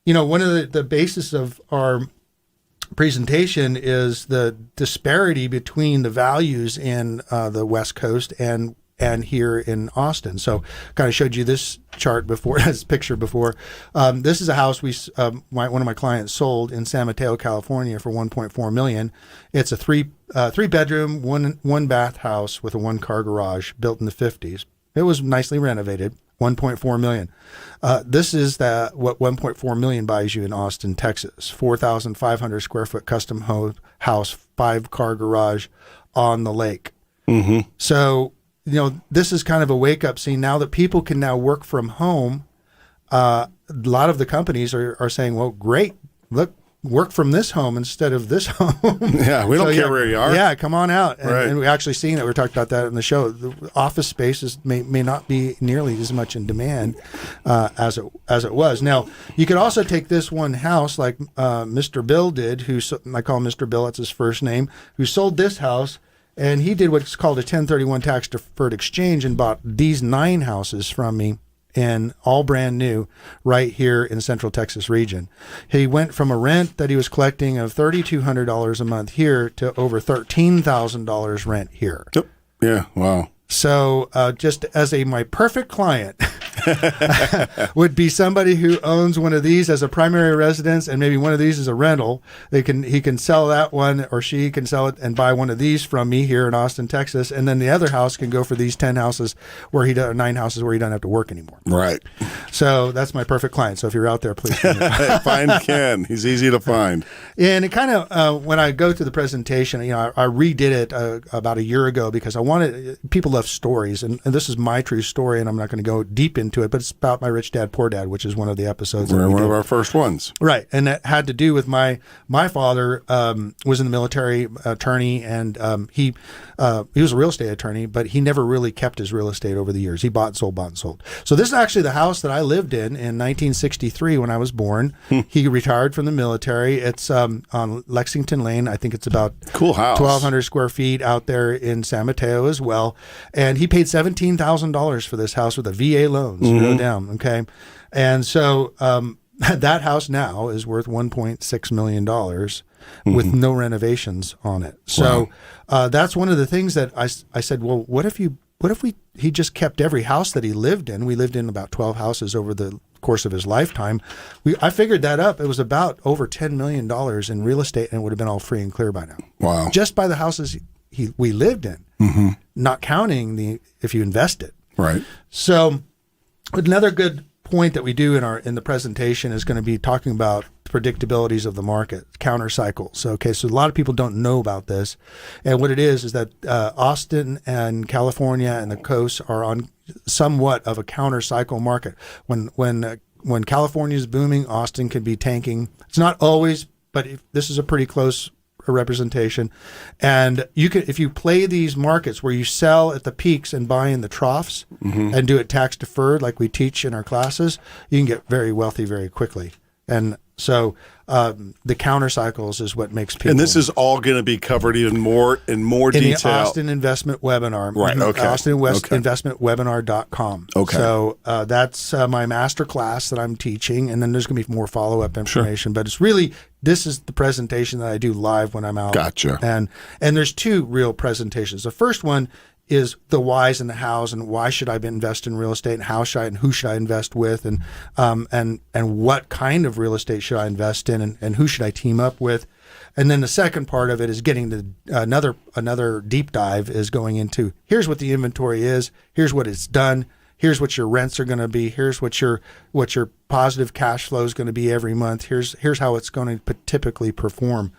one of the basis of our presentation is the disparity between the values in the West Coast and here in Austin. So kind of showed you this chart before, this picture before. This is a house one of my clients sold in San Mateo, California for $1.4 million. It's a three bedroom, one bath house with a 1-car garage built in the 50s. It was nicely renovated. $1.4 million. This is what $1.4 million buys you in Austin, Texas. 4,500 square foot custom house, 5-car garage on the lake. Mm-hmm. So, this is kind of a wake up scene now that people can now work from home. A lot of the companies are saying, well, great, look, work from this home instead of this home. Yeah, we don't care where you are. Yeah, come on out. Right. And we actually seen it. We talked about that in the show. The office spaces may not be nearly as much in demand as it was. Now, you could also take this one house like Mr. Bill did, I call him Mr. Bill, that's his first name, who sold this house, and he did what's called a 1031 tax-deferred exchange and bought these 9 houses from me, and all brand new right here in the Central Texas region. He went from a rent that he was collecting of $3,200 a month here to over $13,000 rent here. Yep. Yeah. Wow. So just as my perfect client would be somebody who owns one of these as a primary residence and maybe one of these as a rental. He can sell that one, or she can sell it and buy one of these from me here in Austin, Texas, and then the other house can go for these 9 houses where he doesn't have to work anymore. Right. So that's my perfect client. So if you're out there, please find Kenn. He's easy to find. And it kind of when I go through the presentation, I redid it about a year ago because I wanted people love stories, and this is my true story, and I'm not going to go deep into it, but it's about my Rich Dad Poor Dad, which is one of the episodes. We're one of our first ones, right? And that had to do with my father was in the military, attorney, and he was a real estate attorney, but he never really kept his real estate over the years. He bought and sold. So this is actually the house that I lived in 1963 when I was born. He retired from the military. It's on Lexington Lane. I think it's about cool house, 1,200 square feet out there in San Mateo as well. And he paid $17,000 for this house with a VA loan, zero down. Okay, and so that house now is worth $1.6 million with no renovations on it. So that's one of the things that I said. Well, what if he just kept every house that he lived in? We lived in about 12 houses over the course of his lifetime. I figured that up. It was about over $10 million in real estate, and it would have been all free and clear by now. Wow! Just by the houses we lived in, not counting if you invest it. Right. So another good point that we do in the presentation is going to be talking about predictabilities of the market, counter cycles. Okay, so a lot of people don't know about this, and what it is that Austin and California and the coast are on somewhat of a counter cycle market. When California is booming, Austin can be tanking. It's not always, but this is a pretty close representation. And if you play these markets where you sell at the peaks and buy in the troughs and do it tax deferred like we teach in our classes, you can get very wealthy very quickly. And so the counter cycles is what makes people. And this is all going to be covered in more detail. In the Austin Investment Webinar. Right, okay. AustinInvestmentWebinar.com. Okay. So that's my master class that I'm teaching, and then there's going to be more follow-up information. Sure. But it's really, this is the presentation that I do live when I'm out. Gotcha. And there's 2 real presentations. The first one is the whys and the hows, and why should I invest in real estate, and how should I and who should I invest with, and what kind of real estate should I invest in, and who should I team up with. And then the second part of it is getting to another deep dive is going into, here's what the inventory is, here's what it's done, here's what your rents are going to be, here's what your positive cash flow is going to be every month, here's how it's going to typically perform.